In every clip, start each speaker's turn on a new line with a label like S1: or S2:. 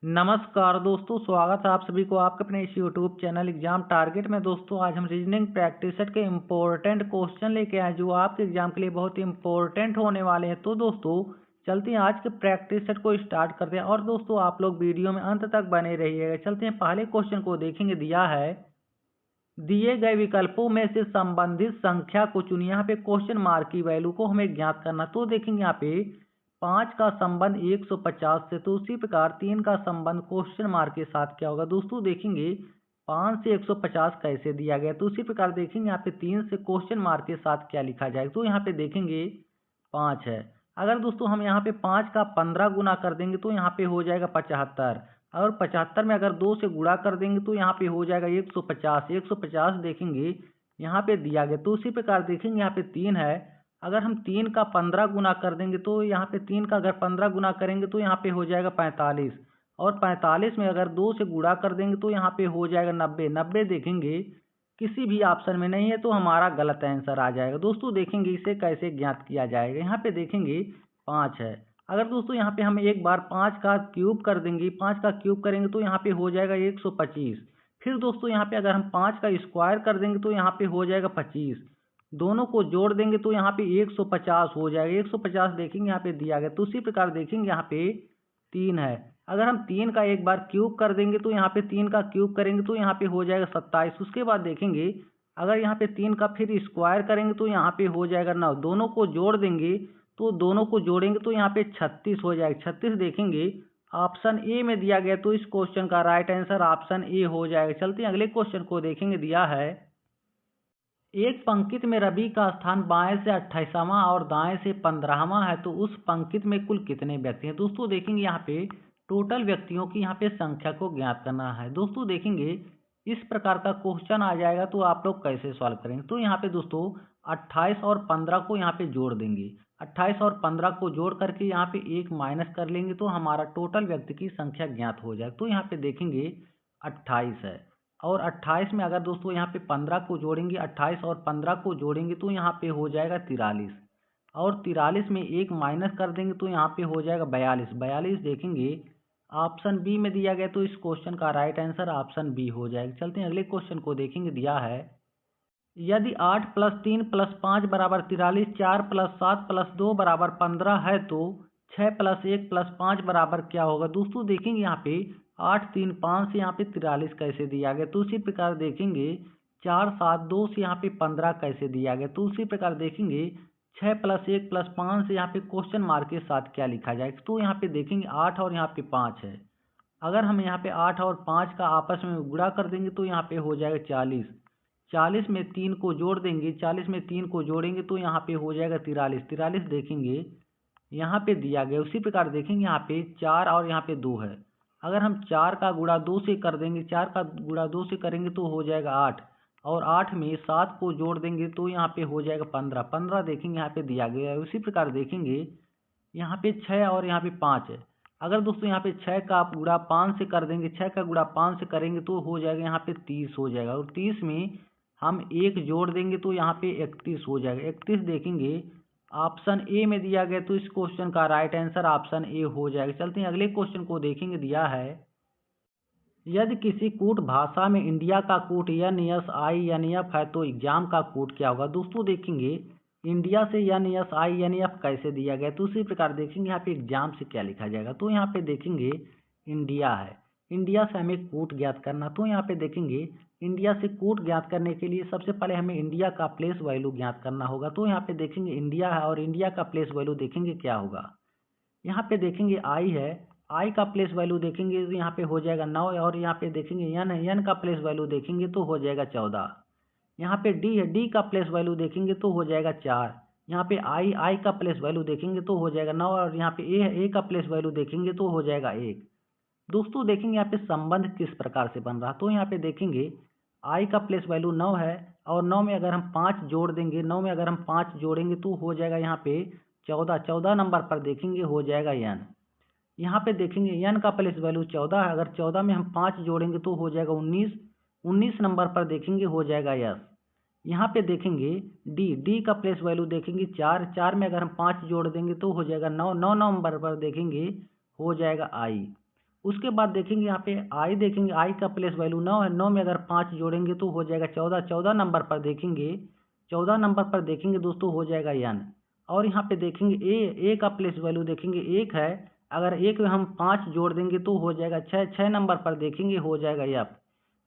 S1: नमस्कार दोस्तों, स्वागत है आप सभी को आपके अपने इस यूट्यूब चैनल एग्जाम टारगेट में। दोस्तों आज हम रीजनिंग प्रैक्टिस सेट के इम्पोर्टेंट क्वेश्चन लेके आए जो आपके एग्जाम के लिए बहुत ही इम्पोर्टेंट होने वाले हैं। तो दोस्तों चलते हैं आज के प्रैक्टिस सेट को स्टार्ट करते हैं और दोस्तों आप लोग वीडियो में अंत तक बने रहिएगा। चलते हैं पहले क्वेश्चन को देखेंगे। दिया है दिए गए विकल्पों में से संबंधित संख्या को चुनिए। यहाँ पे क्वेश्चन मार्क की वैल्यू को हमें ज्ञात करना। तो देखेंगे यहाँ पे 5 का संबंध 150 से, तो उसी प्रकार 3 का संबंध क्वेश्चन मार्क के साथ क्या होगा। दोस्तों देखेंगे 5 से 150 कैसे दिया गया, तो उसी प्रकार देखेंगे यहाँ पे 3 से क्वेश्चन मार्क के साथ क्या लिखा जाएगा। तो यहाँ पे देखेंगे 5 है। अगर दोस्तों हम यहाँ पे 5 का 15 गुना कर देंगे तो यहाँ पे हो जाएगा 75, और 75 में अगर 2 से गुणा कर देंगे तो यहाँ पे हो जाएगा 150। 150 देखेंगे यहाँ पे दिया गया। तो उसी प्रकार देखेंगे यहाँ पे 3 है। अगर हम 3 का 15 गुना कर देंगे तो यहाँ पे 3 का अगर 15 गुना करेंगे तो यहाँ पे हो जाएगा 45, और 45 में अगर 2 से गुणा कर देंगे तो यहाँ पे हो जाएगा 90। 90 देखेंगे किसी भी ऑप्शन में नहीं है तो हमारा गलत आंसर आ जाएगा। दोस्तों देखेंगे इसे कैसे ज्ञात किया जाएगा। यहाँ पे देखेंगे 5 है। अगर दोस्तों यहाँ पे हम एक बार 5 का क्यूब कर देंगे, 5 का क्यूब करेंगे तो यहाँ पे हो जाएगा 125। फिर दोस्तों यहाँ पे अगर हम 5 का स्क्वायर कर देंगे तो यहाँ पे हो जाएगा 25। दोनों को जोड़ देंगे तो यहाँ पे 150 हो जाएगा। 150 देखेंगे यहाँ पे दिया गया। तो उसी प्रकार देखेंगे यहाँ पे 3 है। अगर हम 3 का एक बार क्यूब कर देंगे तो यहाँ पे 3 का क्यूब करेंगे तो यहाँ पे हो जाएगा 27। उसके बाद देखेंगे अगर यहाँ पे 3 का फिर स्क्वायर करेंगे तो यहाँ पे हो जाएगा 9। दोनों को जोड़ देंगे तो दोनों को जोड़ेंगे तो यहाँ पे 36 हो जाएगा। 36 देखेंगे ऑप्शन ए में दिया गया, तो इस क्वेश्चन का राइट आंसर ऑप्शन ए हो जाएगा। चलते हैं अगले क्वेश्चन को देखेंगे। दिया है एक पंक्ति में रवि का स्थान बाएं से 28वां और दाएं से 15वां है, तो उस पंक्ति में कुल कितने व्यक्ति हैं। दोस्तों देखेंगे यहाँ पे टोटल व्यक्तियों की यहाँ पे संख्या को ज्ञात करना है। दोस्तों देखेंगे इस प्रकार का क्वेश्चन आ जाएगा तो आप लोग कैसे सॉल्व करेंगे। तो यहाँ पे दोस्तों 28 और 15 को यहाँ पे जोड़ देंगे। 28 और 15 को जोड़ करके यहाँ पे एक माइनस कर लेंगे तो हमारा टोटल व्यक्ति की संख्या ज्ञात हो जाएगा। तो यहाँ पे देखेंगे 28 है, और 28 में अगर दोस्तों यहाँ पे 15 को जोड़ेंगे, 28 और 15 को जोड़ेंगे तो यहाँ पे हो जाएगा 43, और 43 में एक माइनस कर देंगे तो यहाँ पे हो जाएगा 42। 42 देखेंगे ऑप्शन बी में दिया गया, तो इस क्वेश्चन का राइट आंसर ऑप्शन बी हो जाएगा। चलते हैं अगले क्वेश्चन को देखेंगे। दिया है यदि 8 + 3 + 5 = 43, 4 + 7 + 2 = 15 है, तो 6 + 1 + 5 बराबर क्या होगा। दोस्तों देखेंगे यहाँ पे 8 3 5 से यहाँ पे 43 कैसे दिया गया, तो उसी प्रकार देखेंगे 4 7 2 से यहाँ पे 15 कैसे दिया गया, तो उसी प्रकार देखेंगे 6 + 1 + 5 से यहाँ पे क्वेश्चन मार्क के साथ क्या लिखा जाएगा। तो यहाँ पे देखेंगे 8 और यहाँ पे 5 है। अगर हम यहाँ पे 8 और 5 का आपस में गुणा कर देंगे तो यहाँ पे हो जाएगा 40। 40 में 3 को जोड़ देंगे, 40 में 3 को जोड़ेंगे तो यहाँ पे हो जाएगा 43। 43 देखेंगे यहाँ पे दिया गया। उसी प्रकार देखेंगे यहाँ पे 4 और यहाँ पे 2 है। अगर हम 4 का गुणा 2 से कर देंगे, 4 का गुणा 2 से करेंगे तो हो जाएगा 8, और 8 में 7 को जोड़ देंगे तो यहाँ पे हो जाएगा 15। 15 देखेंगे यहाँ पे दिया गया है। उसी प्रकार देखेंगे यहाँ पे 6 और यहाँ पे 5 है। अगर दोस्तों यहाँ पे 6 का आप गुणा 5 से कर देंगे, 6 का गुणा 5 से करेंगे तो हो जाएगा यहाँ पे 30 हो जाएगा, और 30 में हम एक जोड़ देंगे तो यहाँ पे 31 हो जाएगा। 31 देखेंगे ऑप्शन ए में दिया गया, तो इस क्वेश्चन का राइट आंसर ऑप्शन ए हो जाएगा। चलते हैं अगले क्वेश्चन को देखेंगे। दिया है यदि किसी कूट भाषा में इंडिया का कूट NSINF है, तो एग्जाम का कूट क्या होगा। दोस्तों देखेंगे इंडिया से NSINF कैसे दिया गया, तो उसी प्रकार देखेंगे यहाँ पे एग्जाम से क्या लिखा जाएगा। तो यहाँ पे देखेंगे इंडिया है, इंडिया से हमें कूट ज्ञात करना। तो यहाँ पे देखेंगे इंडिया से कूट ज्ञात करने के लिए सबसे पहले हमें इंडिया का प्लेस वैल्यू ज्ञात करना होगा। तो यहाँ पे देखेंगे इंडिया है और इंडिया का प्लेस वैल्यू देखेंगे क्या होगा। यहाँ पे देखेंगे आई है, आई का प्लेस वैल्यू देखेंगे तो यहाँ पे हो जाएगा 9, और यहाँ पे देखेंगे एन है, एन का प्लेस वैल्यू देखेंगे तो हो जाएगा 14। यहाँ पे डी है, डी का प्लेस वैल्यू देखेंगे तो हो जाएगा 4। यहाँ पे आई का प्लेस वैल्यू देखेंगे तो हो जाएगा 9, और यहाँ पे ए है, ए का प्लेस वैल्यू देखेंगे तो हो जाएगा 1। दोस्तों देखेंगे यहाँ पे संबंध किस प्रकार से बन रहा। तो यहाँ पे देखेंगे आई का प्लेस वैल्यू 9 है, और 9 में अगर हम 5 जोड़ देंगे, 9 में अगर हम 5 जोड़ेंगे तो हो जाएगा यहाँ पे 14। 14 नंबर पर देखेंगे हो जाएगा एन। यहाँ पे देखेंगे एन का प्लेस वैल्यू 14 है, अगर 14 में हम 5 जोड़ेंगे तो हो जाएगा 19। 19 नंबर पर देखेंगे हो जाएगा यस। यहाँ पे देखेंगे डी, डी का प्लेस वैल्यू देखेंगे 4। 4 में अगर हम 5 जोड़ देंगे तो हो जाएगा 9। 9 नंबर पर देखेंगे हो जाएगा आई। उसके बाद देखेंगे यहाँ पे आई, देखेंगे आई का प्लेस वैल्यू 9 है, 9 में अगर 5 जोड़ेंगे तो हो जाएगा 14, 14 नंबर पर देखेंगे, 14 नंबर पर देखेंगे दोस्तों हो जाएगा एन। और यहाँ पे देखेंगे ए का प्लेस वैल्यू देखेंगे 1 है, अगर 1 में हम 5 जोड़ देंगे तो हो जाएगा 6, 6 नंबर पर देखेंगे हो जाएगा एफ।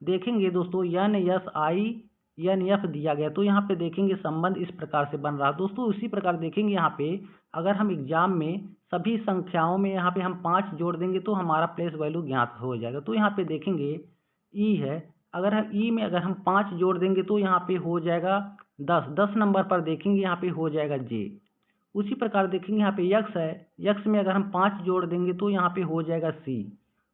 S1: देखेंगे दोस्तों N S I N F दिया गया, तो यहाँ पे देखेंगे संबंध इस प्रकार से बन रहा है दोस्तों। इसी प्रकार देखेंगे यहाँ पे अगर हम एग्जाम में सभी संख्याओं में यहाँ पे हम 5 जोड़ देंगे तो हमारा प्लेस वैल्यू ज्ञात हो जाएगा। तो यहाँ पे देखेंगे ई है, अगर हम ई में अगर हम 5 जोड़ देंगे तो यहाँ पे हो जाएगा 10, 10 नंबर पर देखेंगे यहाँ पे हो जाएगा जे। उसी प्रकार देखेंगे यहाँ पे यक्स है, यक्स में अगर हम 5 जोड़ देंगे तो यहाँ पे हो जाएगा सी।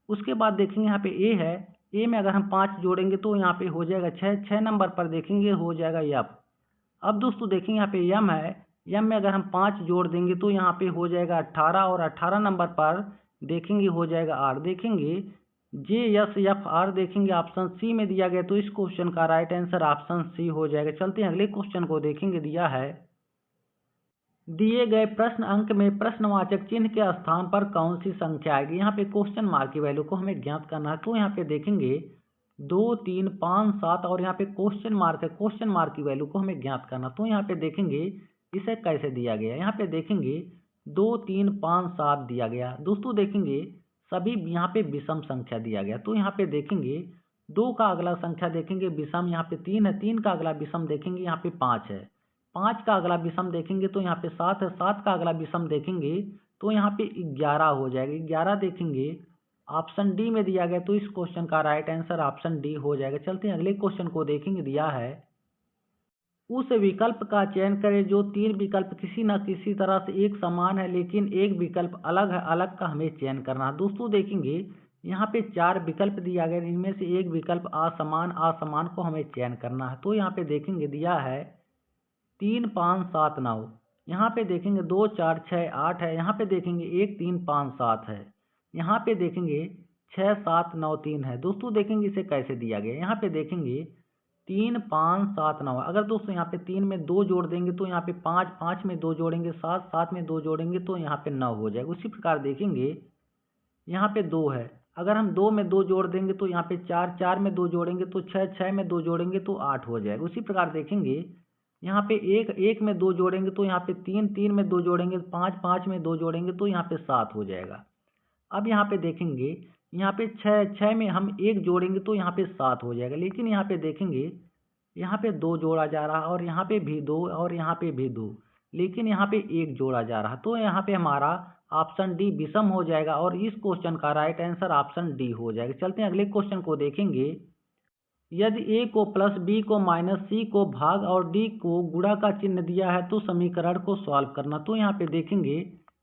S1: उसके बाद देखेंगे यहाँ पे ए है, ए में अगर हम 5 जोड़ेंगे तो यहाँ पे हो जाएगा 6, 6 नंबर पर देखेंगे हो जाएगा एफ। अब दोस्तों देखेंगे यहाँ पे यम है, यम में अगर हम 5 जोड़ देंगे तो यहाँ पे हो जाएगा 18 और 18 नंबर पर देखेंगे हो जाएगा आर। देखेंगे जे एस एफ आर देखेंगे ऑप्शन सी में दिया गया, तो इस क्वेश्चन का राइट आंसर ऑप्शन सी हो जाएगा। चलते हैं अगले क्वेश्चन को देखेंगे। दिया है दिए गए प्रश्न अंक में प्रश्नवाचक चिन्ह के स्थान पर कौन सी संख्या आएगी। यहाँ पे क्वेश्चन मार्क की वैल्यू को हमें ज्ञात करना है, तो यहाँ पे देखेंगे 2, 3, 5, 7 और यहाँ पे क्वेश्चन मार्क है, क्वेश्चन मार्क की वैल्यू को हमें ज्ञात करना। तो यहाँ पे देखेंगे इसे कैसे दिया गया, यहाँ पे देखेंगे 2, 3, 5, 7 दिया गया दोस्तों। देखेंगे सभी यहाँ पे विषम संख्या दिया गया, तो यहाँ पे देखेंगे 2 का अगला संख्या देखेंगे विषम, यहाँ पे 3 है, 3 का अगला विषम देखेंगे यहाँ पे 5 है, 5 का अगला विषम देखेंगे तो यहाँ पे 7 है, 7 का अगला विषम देखेंगे तो यहाँ पे 11 हो जाएगा, 11 देखेंगे ऑप्शन डी में दिया गया, तो इस क्वेश्चन का राइट आंसर ऑप्शन डी हो जाएगा। चलते हैं अगले क्वेश्चन को देखेंगे। दिया है उस विकल्प का चयन करें जो 3 विकल्प किसी न किसी तरह से एक समान है लेकिन एक विकल्प अलग है, अलग का हमें चयन करना है दोस्तों। देखेंगे यहाँ पे 4 विकल्प दिया गया, इनमें से एक विकल्प असमान, असमान को हमें चयन करना है। तो यहाँ पे देखेंगे दिया है 3, 5, 7, 9, यहाँ पे देखेंगे 2, 4, 6, 8 है, यहाँ पे देखेंगे 1, 3, 5, 7 है, यहाँ पे देखेंगे 6, 7, 9, 3 है दोस्तों। देखेंगे इसे कैसे दिया गया, यहाँ पे देखेंगे 3, 5, 7, 9, अगर दोस्तों यहाँ पे 3 में 2 जोड़ देंगे तो यहाँ पे 5, 5 में 2 जोड़ेंगे 7, 7 में 2 जोड़ेंगे तो यहाँ पे 9 हो जाएगा। उसी प्रकार देखेंगे यहाँ पे 2 है, अगर हम 2 में 2 जोड़ देंगे तो यहाँ पे 4, 4 में 2 जोड़ेंगे तो 6, 6 में 2 जोड़ेंगे तो 8 हो जाएगा। उसी प्रकार देखेंगे यहाँ पे 1, 1 में 2 जोड़ेंगे तो यहाँ पे 3, 3 में 2 जोड़ेंगे 5, 5 में 2 जोड़ेंगे तो यहाँ पे 7 हो जाएगा। अब यहाँ पे देखेंगे यहाँ पे 6, 6 में हम 1 जोड़ेंगे तो यहाँ पे 7 हो जाएगा, लेकिन यहाँ पे देखेंगे यहाँ पे 2 जोड़ा जा रहा है और यहाँ पे भी 2 और यहाँ पे भी 2, लेकिन यहाँ पे 1 जोड़ा जा रहा है, तो यहाँ पे हमारा ऑप्शन डी विषम हो जाएगा और इस क्वेश्चन का राइट आंसर ऑप्शन डी हो जाएगा। चलते हैं अगले क्वेश्चन को देखेंगे। यदि ए को प्लस बी को माइनस सी को भाग और डी को गुणा का चिन्ह दिया है तो समीकरण को सॉल्व करना। तो यहाँ पे देखेंगे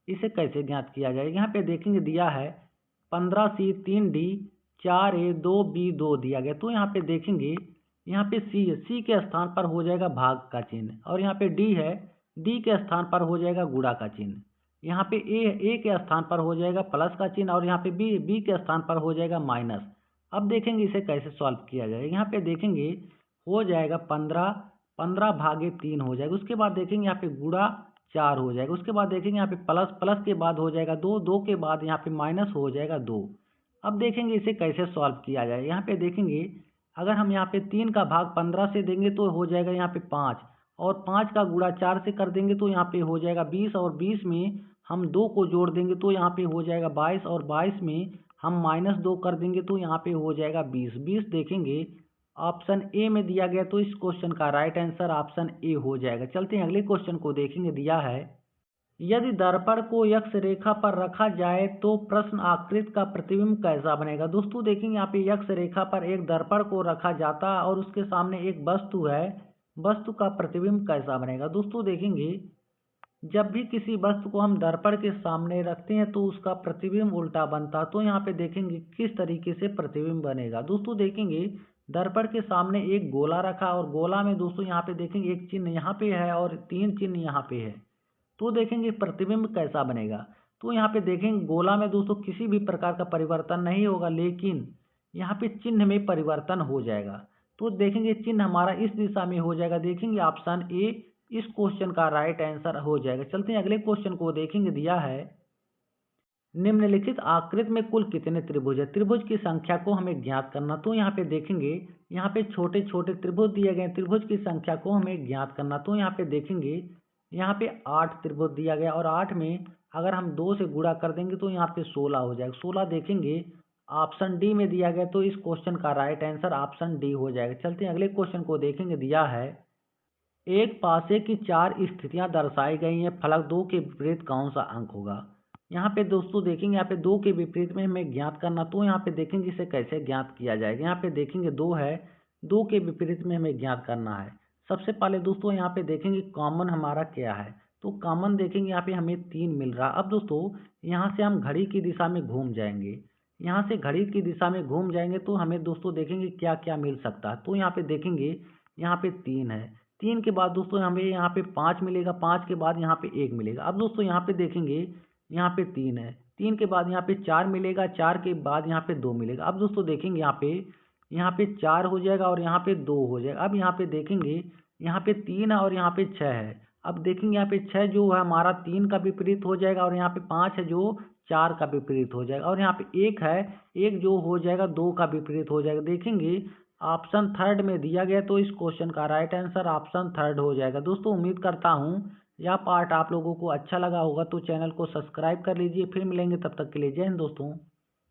S1: इसे कैसे ज्ञात किया जाए। यहाँ पे देखेंगे दिया है 15C 3D 4A 2B 2 दिया गया, तो यहाँ पे देखेंगे यहाँ पे सी है, सी के स्थान पर हो जाएगा भाग का चिन्ह और यहाँ पे डी है, डी के स्थान पर हो जाएगा गुणा का चिन्ह। यहाँ पे ए के स्थान पर हो जाएगा प्लस का चिन्ह और यहाँ पे बी के स्थान पर हो जाएगा माइनस। अब देखेंगे इसे कैसे सॉल्व किया जाए। यहाँ पे देखेंगे हो जाएगा 15, 15 भागे 3 हो जाएगा। उसके बाद देखेंगे यहाँ पे गुणा 4 हो जाएगा। उसके बाद देखेंगे यहाँ पे प्लस, प्लस के बाद हो जाएगा 2, 2 के बाद यहाँ पे माइनस हो जाएगा 2। अब देखेंगे इसे कैसे सॉल्व किया जाए। यहाँ पे देखेंगे अगर हम यहाँ पे 3 का भाग 15 से देंगे तो हो जाएगा यहाँ पे 5 और 5 का गुणा 4 से कर देंगे तो यहाँ पे हो जाएगा 20 और 20 में हम 2 को जोड़ देंगे तो यहाँ पे हो जाएगा 22 और 22 में हम -2 कर देंगे तो यहाँ पे हो जाएगा 20। 20 देखेंगे ऑप्शन ए में दिया गया, तो इस क्वेश्चन का राइट आंसर ऑप्शन ए हो जाएगा। चलते हैं अगले क्वेश्चन को देखेंगे। दिया है यदि दर्पण को यक्ष रेखा पर रखा जाए तो प्रश्न आकृति का प्रतिबिंब कैसा बनेगा। दोस्तों देखेंगे यहाँ पे यक्ष रेखा पर एक दर्पण को रखा जाता है और उसके सामने एक वस्तु है, वस्तु का प्रतिबिंब कैसा बनेगा। दोस्तों देखेंगे जब भी किसी वस्तु को हम दर्पण के सामने रखते हैं तो उसका प्रतिबिंब उल्टा बनता है। तो यहाँ पे देखेंगे किस तरीके से प्रतिबिंब बनेगा। दोस्तों देखेंगे दर्पण के सामने एक गोला रखा और गोला में दोस्तों यहाँ पे देखेंगे एक चिन्ह यहाँ पे है और 3 चिन्ह यहाँ पे है, तो देखेंगे प्रतिबिंब कैसा बनेगा। तो यहाँ पे देखेंगे गोला में दोस्तों किसी भी प्रकार का परिवर्तन नहीं होगा, लेकिन यहाँ पे चिन्ह में परिवर्तन हो जाएगा। तो देखेंगे चिन्ह हमारा इस दिशा में हो जाएगा। देखेंगे ऑप्शन ए इस क्वेश्चन का राइट आंसर हो जाएगा। चलते हैं अगले क्वेश्चन को देखेंगे। दिया है निम्नलिखित आकृति में कुल कितने त्रिभुज है? त्रिभुज की संख्या को हमें ज्ञात करना। तो यहाँ पे देखेंगे, यहाँ पे छोटे छोटे त्रिभुज दिए गए, त्रिभुज की संख्या को हमें ज्ञात करना। तो यहाँ पे देखेंगे, यहाँ पे 8 त्रिभुज दिया गया और 8 में अगर हम 2 से गुणा कर देंगे तो यहाँ पे 16 हो जाएगा। 16 देखेंगे ऑप्शन डी में दिया गया, तो इस क्वेश्चन का राइट आंसर ऑप्शन डी हो जाएगा। चलते हैं अगले क्वेश्चन को देखेंगे। दिया है, एक पासे की 4 स्थितियां दर्शाई गई हैं, फलक 2 के विपरीत कौन सा अंक होगा? यहाँ पे दोस्तों देखेंगे, यहाँ पे 2 के विपरीत में हमें ज्ञात करना। तो यहाँ पे देखेंगे इसे कैसे ज्ञात किया जाएगा। यहाँ पे देखेंगे 2 है, 2 के विपरीत में हमें ज्ञात करना है। सबसे पहले दोस्तों यहाँ पे देखेंगे कॉमन हमारा क्या है। तो कॉमन देखेंगे, यहाँ पे हमें 3 मिल रहा। अब दोस्तों यहाँ से हम घड़ी की दिशा में घूम जाएंगे, यहाँ से घड़ी की दिशा में घूम जाएंगे तो हमें दोस्तों देखेंगे क्या क्या मिल सकता है। तो यहाँ पे देखेंगे, यहाँ पे 3 है, 3 के बाद दोस्तों हमें यहाँ पे 5 मिलेगा, 5 के बाद यहाँ पे 1 मिलेगा। अब दोस्तों यहाँ पे देखेंगे, यहाँ पे 3 है, 3 के बाद यहाँ पे 4 मिलेगा, 4 के बाद यहाँ पे 2 मिलेगा। अब दोस्तों देखेंगे यहाँ पे 4 हो जाएगा और यहाँ पे 2 हो जाएगा। अब यहाँ पे देखेंगे, यहाँ पे 3 है और यहाँ पे 6 है। अब देखेंगे यहाँ पे 6 जो है हमारा 3 का विपरीत हो जाएगा और यहाँ पे 5 है जो 4 का विपरीत हो जाएगा और यहाँ पे 1 है, 1 जो हो जाएगा 2 का विपरीत हो जाएगा। देखेंगे ऑप्शन थर्ड में दिया गया, तो इस क्वेश्चन का राइट आंसर ऑप्शन थर्ड हो जाएगा। दोस्तों उम्मीद करता हूँ यह पार्ट आप लोगों को अच्छा लगा होगा, तो चैनल को सब्सक्राइब कर लीजिए। फिर मिलेंगे, तब तक के लिए जय हिंद दोस्तों।